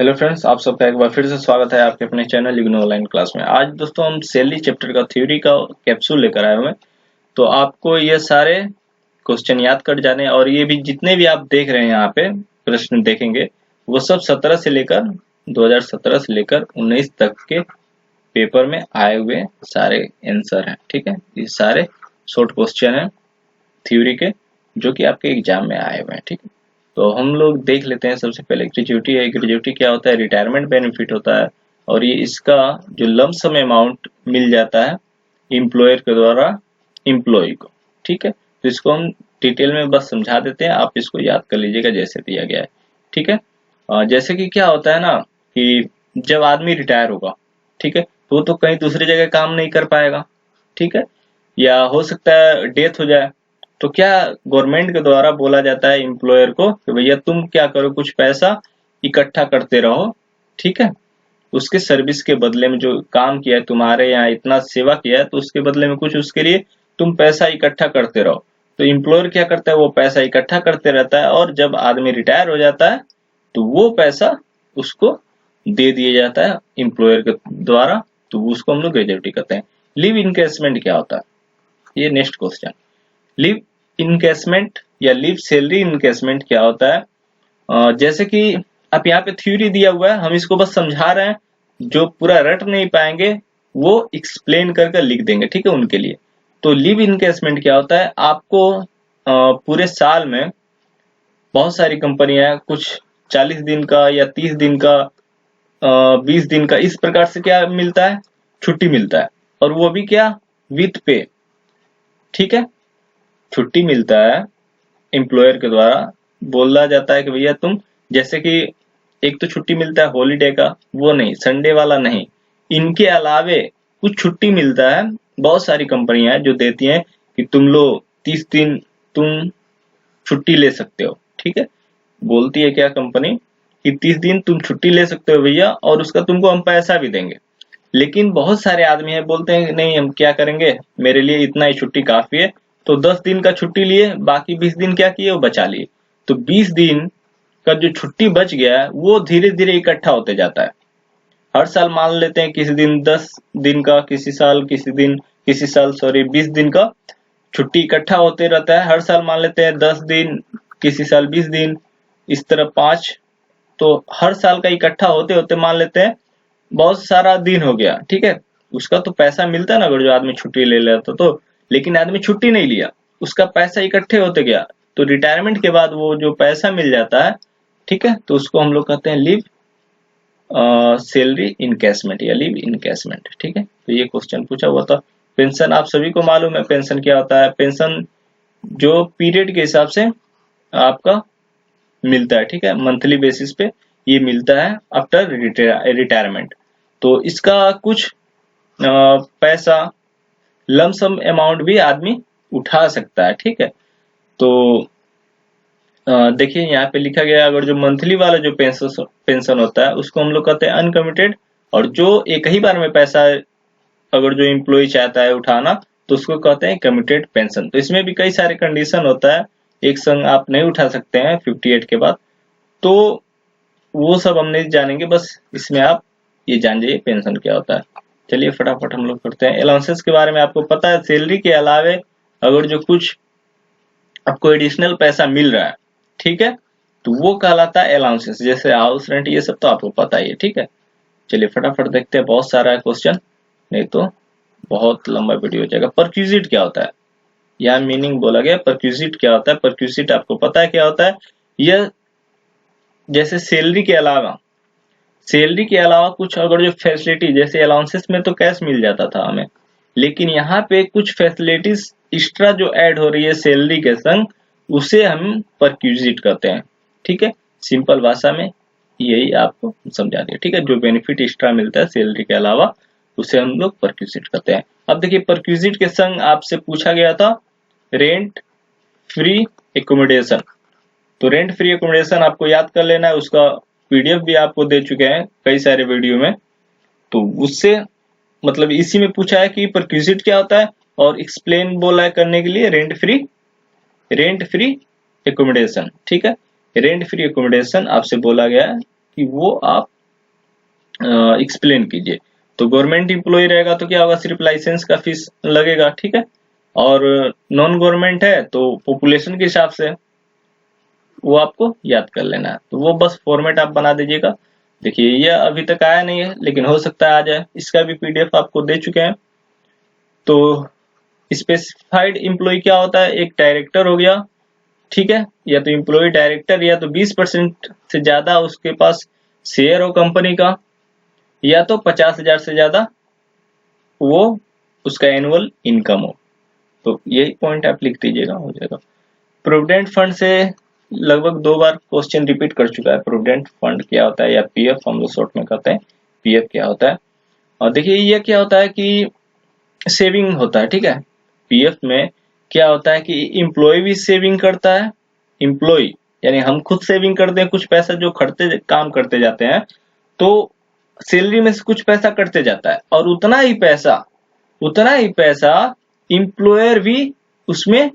Hello friends, आप सबका एक बार फिर से स्वागत है आपके अपने चैनल इग्नो ऑनलाइन क्लास में। आज दोस्तों हम सैलरी चैप्टर का थ्योरी का कैप्सूल लेकर आए हुए हैं। तो आपको ये सारे क्वेश्चन याद कर जाने और ये भी जितने भी आप देख रहे हैं यहाँ पे प्रश्न देखेंगे वो सब 17 से लेकर 2017 से लेकर 19 तक के पेपर में आए हुए सारे आंसर हैं। ठीक है, ये सारे शॉर्ट क्वेश्चन है थ्योरी के जो कि आपके एग्जाम में आए हुए हैं। ठीक है, तो हम लोग देख लेते हैं। सबसे पहले ग्रेजुटी है। ग्रेजुटी क्या होता है? रिटायरमेंट बेनिफिट होता है और ये इसका जो लमसम अमाउंट मिल जाता है एम्प्लॉयर के द्वारा एम्प्लॉय को। ठीक है, तो इसको हम डिटेल में बस समझा देते हैं, आप इसको याद कर लीजिएगा जैसे दिया गया है। ठीक है, जैसे कि क्या होता है ना कि जब आदमी रिटायर होगा, ठीक है, तो वो तो कहीं दूसरी जगह काम नहीं कर पाएगा। ठीक है, या हो सकता है डेथ हो जाए, तो क्या गवर्नमेंट के द्वारा बोला जाता है एम्प्लॉयर को कि भैया तुम क्या करो, कुछ पैसा इकट्ठा करते रहो। ठीक है, उसके सर्विस के बदले में जो काम किया है, तुम्हारे यहाँ इतना सेवा किया है, तो उसके बदले में कुछ उसके लिए तुम पैसा इकट्ठा करते रहो। तो एम्प्लॉयर क्या करता है, वो पैसा इकट्ठा करते रहता है और जब आदमी रिटायर हो जाता है तो वो पैसा उसको दे दिया जाता है एम्प्लॉयर के द्वारा। तो उसको हम लोग ग्रेजुटी कहते हैं। लीव इनकेसमेंट क्या होता है, ये नेक्स्ट क्वेश्चन। लीव इनकेसमेंट या लीव सैलरी इनकेसमेंट क्या होता है? जैसे कि आप यहाँ पे थ्योरी दिया हुआ है, हम इसको बस समझा रहे हैं। जो पूरा रट नहीं पाएंगे वो एक्सप्लेन करके लिख देंगे। ठीक है, उनके लिए। तो लीव इनकेसमेंट क्या होता है? आपको पूरे साल में बहुत सारी कंपनियां कुछ 40 दिन का या 30 दिन का 20 दिन का इस प्रकार से क्या मिलता है, छुट्टी मिलता है। और वो भी क्या, विथ पे। ठीक है, छुट्टी मिलता है एम्प्लॉयर के द्वारा। बोला जाता है कि भैया तुम, जैसे कि एक तो छुट्टी मिलता है हॉलीडे का, वो नहीं, संडे वाला नहीं, इनके अलावे कुछ छुट्टी मिलता है। बहुत सारी कंपनियां हैं जो देती हैं कि तुम लो 30 दिन तुम छुट्टी ले सकते हो। ठीक है, बोलती है क्या कंपनी कि 30 दिन तुम छुट्टी ले सकते हो भैया, और उसका तुमको हम पैसा भी देंगे। लेकिन बहुत सारे आदमी है बोलते हैं नहीं, हम क्या करेंगे, मेरे लिए इतना ही छुट्टी काफी है। तो 10 दिन का छुट्टी लिए, बाकी 20 दिन क्या किए, वो बचा लिए। तो 20 दिन का जो छुट्टी बच गया है वो धीरे धीरे इकट्ठा होते जाता है। हर साल मान लेते हैं किसी दिन 10 दिन का, किसी साल सॉरी 20 दिन का छुट्टी इकट्ठा होते रहता है। हर साल मान लेते हैं 10 दिन, किसी साल 20 दिन, इस तरह 5। तो हर साल का इकट्ठा होते होते मान लेते हैं बहुत सारा दिन हो गया। ठीक है, उसका तो पैसा मिलता है ना अगर जो आदमी छुट्टी ले लेता तो। लेकिन आदमी छुट्टी नहीं लिया, उसका पैसा इकट्ठे होते गया, तो रिटायरमेंट के बाद वो जो पैसा मिल जाता है, ठीक है, तो उसको हम लोग कहते हैं लीव सैलरी इनकैशमेंट या लीव इनकैशमेंट। ठीक है, तो ये क्वेश्चन पूछा हुआ था। पेंशन आप सभी को मालूम है, पेंशन क्या होता है? पेंशन जो पीरियड के हिसाब से आपका मिलता है। ठीक है, मंथली बेसिस पे ये मिलता है आफ्टर रिटायरमेंट। तो इसका कुछ पैसा लमसम अमाउंट भी आदमी उठा सकता है। ठीक है, तो देखिए यहाँ पे लिखा गया, अगर जो मंथली वाला जो पेंशन होता है उसको हम लोग कहते हैं अनकमिटेड। और जो एक ही बार में पैसा अगर जो एम्प्लॉय चाहता है उठाना तो उसको कहते हैं कमिटेड पेंशन। तो इसमें भी कई सारे कंडीशन होता है, एक संग आप नहीं उठा सकते हैं 58 के बाद। तो वो सब हम नहीं जानेंगे, बस इसमें आप ये जान जाइए पेंशन क्या होता है। चलिए फटाफट हम लोग करते हैं। अलाउंसेस के बारे में आपको पता है, सैलरी के अलावे अगर जो कुछ आपको एडिशनल पैसा मिल रहा है, ठीक है, तो वो कहलाता है अलाउंसेस। जैसे हाउस रेंट, ये सब तो आपको पता ही है। ठीक है, चलिए फटाफट देखते हैं, बहुत सारा है क्वेश्चन, नहीं तो बहुत लंबा वीडियो हो जाएगा। परक्यूजिट क्या होता है? यहाँ मीनिंग बोला गया, परक्यूजिट क्या होता है? परक्यूजिट आपको पता है क्या होता है? यह जैसे सैलरी के अलावा कुछ अगर जो फैसिलिटी, जैसे अलाउंसेस में तो कैश मिल जाता था हमें, लेकिन यहाँ पे कुछ फैसिलिटीज एक्स्ट्रा जो ऐड हो रही है सैलरी के संग, उसे हम परक्यूजिट कहते हैं। ठीक है, सिंपल भाषा में यही आपको समझा दिया। ठीक है, जो बेनिफिट एक्स्ट्रा मिलता है सैलरी के अलावा उसे हम लोग परक्यूजिट कहते हैं। अब देखिए परक्यूजिट के संग आपसे पूछा गया था रेंट फ्री एकोमोडेशन। तो रेंट फ्री एकोमोडेशन आपको याद कर लेना है, उसका पीडीएफ भी आपको दे चुके हैं कई सारे वीडियो में। तो उससे मतलब इसी में पूछा है कि परक्यूजिट क्या होता है और एक्सप्लेन बोला है करने के लिए रेंट फ्री एकोमोडेशन। ठीक है, रेंट फ्री एकोमोडेशन आपसे बोला गया है कि वो आप एक्सप्लेन कीजिए। तो गवर्नमेंट एम्प्लॉय रहेगा तो क्या होगा, सिर्फ लाइसेंस का फीस लगेगा, ठीक है। और नॉन गवर्नमेंट है तो पॉपुलेशन के हिसाब से, वो आपको याद कर लेना है। तो वो बस फॉर्मेट आप बना दीजिएगा। देखिए ये अभी तक आया नहीं है, लेकिन हो सकता है आ जाए। इसका भी पीडीएफ आपको दे चुके हैं। तो स्पेसिफाइड एम्प्लॉय क्या होता है, एक डायरेक्टर हो गया, ठीक है, या तो एम्प्लॉय डायरेक्टर, या तो 20% से ज्यादा उसके पास शेयर हो कंपनी का, या तो 50,000 से ज्यादा वो उसका एनुअल इनकम हो। तो यही पॉइंट आप लिख दीजिएगा, हो जाएगा। प्रोविडेंट फंड से लगभग 2 बार क्वेश्चन रिपीट कर चुका है। प्रोविडेंट फंड क्या होता है, या पीएफ हम लोग शॉर्ट में कहते हैं, पीएफ क्या होता है। और देखिए ये क्या होता है कि सेविंग होता है, ठीक है। पीएफ में क्या होता है कि एम्प्लॉय भी सेविंग करता है, एम्प्लॉय यानी हम खुद सेविंग करते हैं, कुछ पैसा जो खर्चे काम करते जाते हैं, तो सैलरी में से कुछ पैसा कटते जाता है, और उतना ही पैसा एम्प्लॉयर भी उसमें,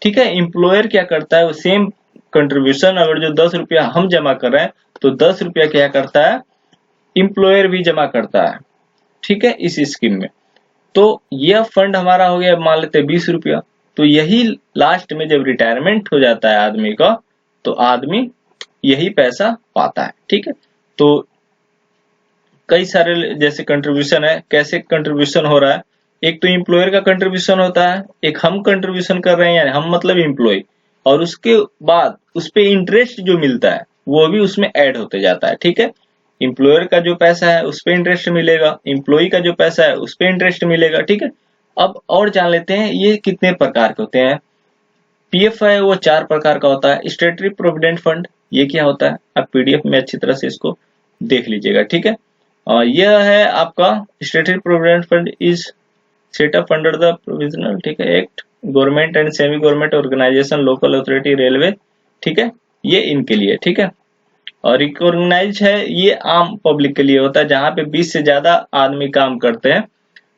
ठीक है। एम्प्लॉयर क्या करता है, वो सेम कंट्रीब्यूशन, अगर जो 10 रुपया हम जमा कर रहे हैं तो 10 रुपया क्या करता है, एम्प्लॉयर भी जमा करता है, ठीक है, इस स्कीम में। तो यह फंड हमारा हो गया, मान लेते हैं 20 रुपया। तो यही लास्ट में जब रिटायरमेंट हो जाता है आदमी का, तो आदमी यही पैसा पाता है, ठीक है। तो कई सारे जैसे कंट्रीब्यूशन है, कैसे कंट्रीब्यूशन हो रहा है, एक तो एम्प्लॉयर का कंट्रीब्यूशन होता है, एक हम कंट्रीब्यूशन कर रहे हैं, यानी हम मतलब एम्प्लॉय, और उसके बाद उस पे इंटरेस्ट जो मिलता है वो भी उसमें ऐड होते जाता है, ठीक है। एम्प्लॉयर का जो पैसा है उस पे इंटरेस्ट मिलेगा, एम्प्लॉय का जो पैसा है उस पे इंटरेस्ट मिलेगा, ठीक है। अब और जान लेते हैं ये कितने प्रकार के होते हैं। पीएफ है वो 4 प्रकार का होता है। स्टेटरी प्रोविडेंट फंड, ये क्या होता है, आप पीडीएफ में अच्छी तरह से इसको देख लीजिएगा, ठीक है। यह है आपका statutory provident fund is set up under the provisional, ठीक है, act, government and semi government organisation, local authority, railway, ठीक है, ये इनके लिए, ठीक है। और रिकॉग्नाइज है, ये आम पब्लिक के लिए होता है, जहां पे 20 से ज्यादा आदमी काम करते हैं,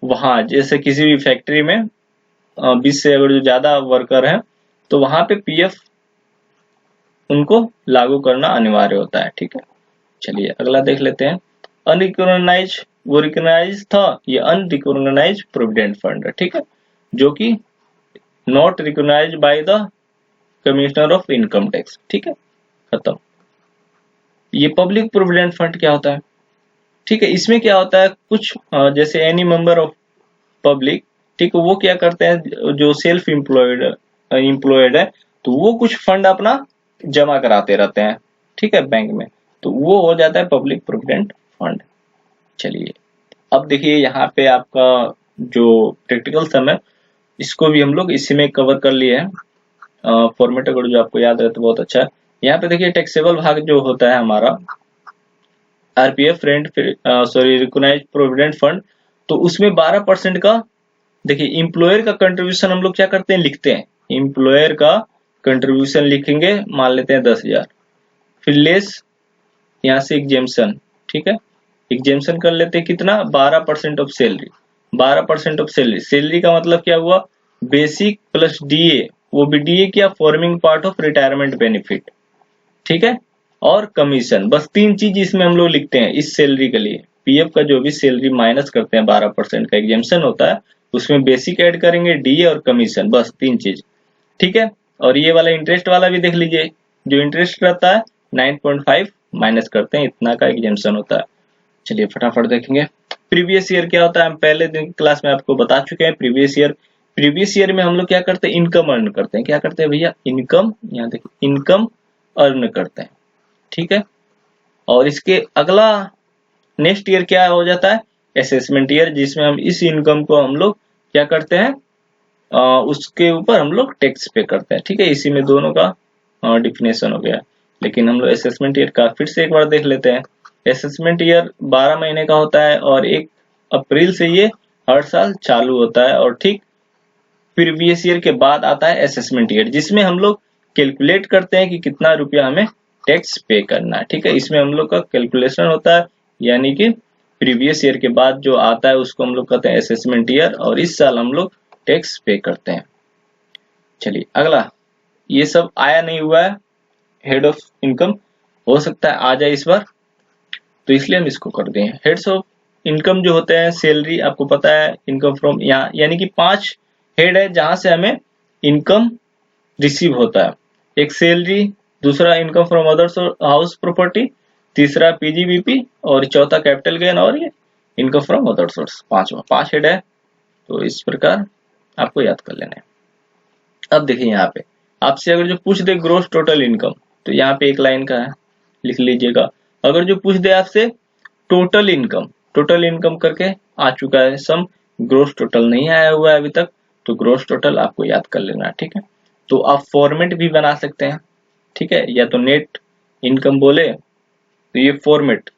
वहां जैसे किसी भी फैक्ट्री में 20 से अगर जो ज्यादा वर्कर हैं तो वहां पे पीएफ उनको लागू करना अनिवार्य होता है, ठीक है। चलिए अगला देख लेते हैं। अनरिकॉग्नाइज, वो रिकॉग्नाइज था, ये अनरिकॉग्नाइज प्रोविडेंट फंड है, ठीक है, जो कि not recognise by the commissioner of income tax, ठीक है, खत्म। ये पब्लिक प्रोविडेंट फंड क्या होता है, ठीक है, इसमें क्या होता है, कुछ जैसे एनी मेंबर ऑफ पब्लिक, ठीक है, वो क्या करते हैं, जो सेल्फ एम्प्लॉयड है, तो वो कुछ फंड अपना जमा कराते रहते हैं, ठीक है, बैंक में, तो वो हो जाता है पब्लिक प्रोविडेंट फंड। चलिए अब देखिए यहाँ पे आपका जो प्रैक्टिकल सम है, इसको भी हम लोग इसी में कवर कर लिए हैं। फॉर्मेट अगर जो आपको याद है तो बहुत अच्छा है। यहाँ पे देखिए टैक्सेबल भाग जो होता है हमारा RPF rent, sorry recognised provident fund, तो उसमें 12% का, देखिए एम्प्लॉयर का कंट्रीब्यूशन हम लोग क्या करते हैं, लिखते हैं, एम्प्लॉयर का कंट्रीब्यूशन लिखेंगे, मान लेते हैं 10,000, फिर लेस यहाँ से एग्जेम्पशन, ठीक है, एग्जेम्पशन कर लेते हैं कितना, 12% of salary. 12% of salary, salary का मतलब क्या हुआ, बेसिक प्लस डीए, वो भी डीए क्या, forming part of retirement benefit, ठीक है, और कमीशन, बस 3 चीज इसमें हम लोग लिखते हैं इस सैलरी के लिए। पीएफ का जो भी सैलरी माइनस करते हैं, 12% का एग्जेम्पशन होता है, उसमें बेसिक ऐड करेंगे, डीए और कमीशन, बस 3 चीज, ठीक है। और ये वाला इंटरेस्ट वाला भी देख लीजिए, जो इंटरेस्ट रहता है 9.5 माइनस करते हैं, इतना का एग्जेम्पशन होता है। चलिए फटाफट देखेंगे। प्रीवियस ईयर क्या होता है, हम पहले दिन क्लास में आपको बता चुके हैं। प्रीवियस ईयर में हम लोग क्या करते हैं, इनकम अर्न करते हैं, क्या करते हैं भैया, इनकम, यहाँ देखिए इनकम अर्न करते हैं, ठीक है। और इसके अगला नेक्स्ट ईयर क्या हो जाता है, असेसमेंट ईयर, जिसमें हम इस इनकम को हम लोग क्या करते हैं, उसके ऊपर हम लोग टैक्स पे करते हैं, ठीक है। इसी में दोनों का डिफिनेशन हो गया। लेकिन हम लोग असेसमेंट ईयर का फिर से एक बार देख लेते हैं। असेसमेंट ईयर 12 महीने का होता है, और 1 अप्रैल से ये हर साल चालू होता है, और ठीक प्रीवियस ईयर के बाद आता है असेसमेंट ईयर, जिसमें हम लोग कैलकुलेट करते हैं कि कितना रुपया हमें टैक्स पे करना है, ठीक है। इसमें हम लोग का कैलकुलेशन होता है, यानी कि प्रीवियस ईयर के बाद जो आता है उसको हम लोग कहते हैं असेसमेंट ईयर, और इस साल हम लोग टैक्स पे करते हैं। चलिए अगला, ये सब आया नहीं हुआ है, हेड ऑफ इनकम, हो सकता है आ जाए इस बार। तो इसलिए हम इसको कर दिए। हेड्स ऑफ इनकम जो होते हैं, सैलरी आपको पता है, इनकम फ्रॉम, यहाँ यानी कि 5 हेड है जहां से हमें इनकम रिसीव होता है। एक सैलरी, दूसरा income from others house property, तीसरा पीजीबीपी, और चौथा कैपिटल गेन, और ये income from other source. 5 head है, तो इस प्रकार आपको याद कर लेना है। अब देखिए यहाँ पे आपसे अगर जो पूछ दे ग्रोस टोटल इनकम, तो यहाँ पे एक लाइन का है, लिख लीजिएगा। अगर जो पूछ दे आपसे टोटल इनकम करके आ चुका है सम, ग्रोस टोटल नहीं आया हुआ है अभी तक, तो ग्रोस टोटल आपको याद कर लेना है, ठीक है। तो आप फॉर्मेट भी बना सकते हैं, ठीक है, या तो नेट इनकम बोले तो ये फॉर्मेट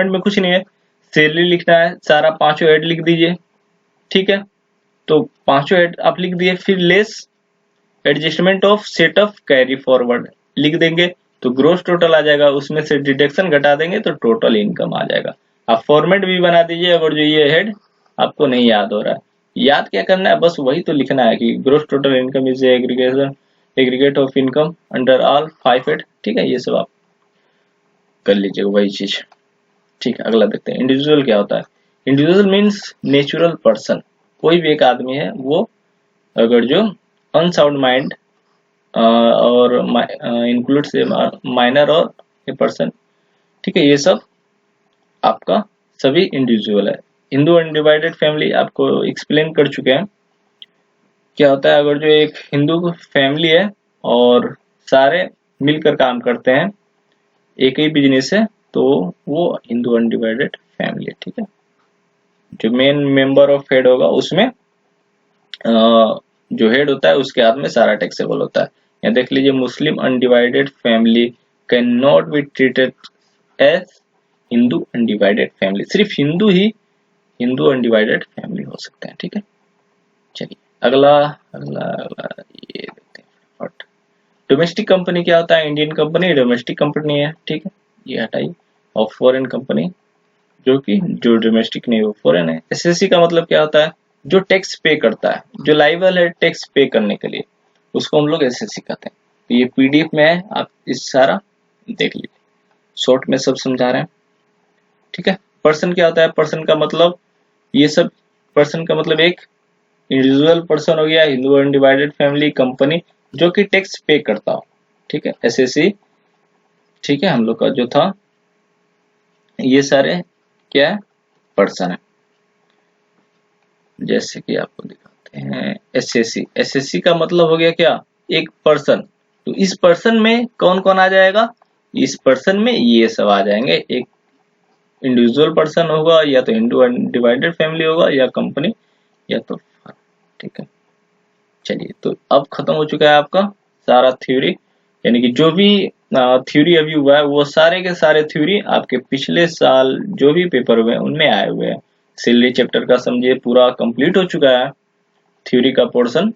में कुछ नहीं है, सैलरी लिखना है, सारा 5 हेड लिख दीजिए, ठीक है। तो 5 हेड आप लिख दिए, फिर less adjustment of setup carry forward लिख देंगे, तो ग्रोस टोटल आ जाएगा, उसमें से डिडक्शन घटा देंगे तो टोटल इनकम आ जाएगा। आप फॉर्मेट भी बना दीजिए अगर जो ये हेड आपको नहीं याद हो रहा है। याद क्या करना है, बस वही तो लिखना है कि gross total income is aggregate of income under all 5 head, ठीक है, ये सब आप कर लीजिएगा वही चीज, ठीक है। अगला देखते हैं, इंडिविजुअल क्या होता है। इंडिविजुअल मीन्स नेचुरल पर्सन, कोई भी एक आदमी है वो अगर जो अनसाउंड माइंड और इंक्लूड से माइनर और ए पर्सन, ठीक है, ये सब आपका सभी इंडिविजुअल है। हिंदू अनडिवाइडेड फैमिली आपको एक्सप्लेन कर चुके हैं क्या होता है। अगर जो एक हिंदू फैमिली है और सारे मिलकर काम करते हैं, एक ही बिजनेस है, तो वो हिंदू अनडिवाइडेड फैमिली है, ठीक है। जो मेन मेंबर ऑफ हेड होगा उसमें जो हेड होता है उसके हाथ में सारा टैक्सेबल होता है। यहाँ देख लीजिए, Muslim undivided family can not be treated as Hindu undivided family, सिर्फ हिंदू अनडिवाइडेड फैमिली हो सकते हैं, ठीक है। चलिए अगला अगला अगला ये देखते हैं। डोमेस्टिक कंपनी क्या होता है, इंडियन कंपनी डोमेस्टिक कंपनी है, ठीक है, ये हटाइए। और फॉरेन कंपनी जो डोमेस्टिक नहीं, वो फॉरेन है। एसएससी का मतलब क्या होता है, जो टैक्स पे करता है, जो लाइबल है टैक्स पे करने के लिए, उसको हम लोग एसएससी कहते हैं। तो ये पीडीएफ में है, आप इस सारा देख लीजिए, शॉर्ट में सब समझा रहे हैं, ठीक है। पर्सन क्या होता है, पर्सन का मतलब ये सब, पर्सन का मतलब एक इंडिविजुअल पर्सन हो गया, हिंदू अनडिवाइडेड फैमिली, कंपनी जो कि टैक्स पे करता हो, ठीक है, एसएससी, ठीक है। हम लोग का जो था ये सारे क्या है, पर्सन है। जैसे कि आपको दिखाते हैं, एसएससी का मतलब हो गया क्या, एक पर्सन। तो इस पर्सन में कौन कौन आ जाएगा, इस पर्सन में ये सब आ जाएंगे। एक इंडिविजुअल पर्सन होगा, या तो हिंदू अनडिवाइडेड फैमिली होगा, या कंपनी, या तो, ठीक है। चलिए, तो अब खत्म हो चुका है आपका सारा थ्योरी, यानी कि जो भी थ्योरी अभी हुआ है वो सारे के सारे थ्योरी आपके पिछले साल जो भी पेपर हुए हैं उनमें आए हुए हैं। सैलरी चैप्टर का समझिए पूरा कंप्लीट हो चुका है थ्योरी का पोर्शन।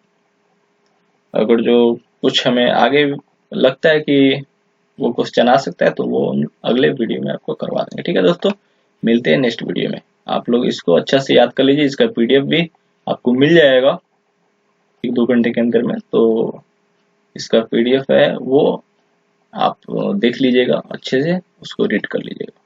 अगर जो कुछ हमें आगे लगता है कि वो क्वेश्चन आ सकता है तो वो अगले वीडियो में आपको करवा देंगे, ठीक है दोस्तों। मिलते हैं नेक्स्ट वीडियो में। आप लोग इसको अच्छा से याद कर लीजिए, इसका पीडीएफ भी आपको मिल जाएगा 1-2 घंटे के अंदर में। तो इसका पीडीएफ है वो आप देख लीजिएगा, अच्छे से उसको रीड कर लीजिएगा।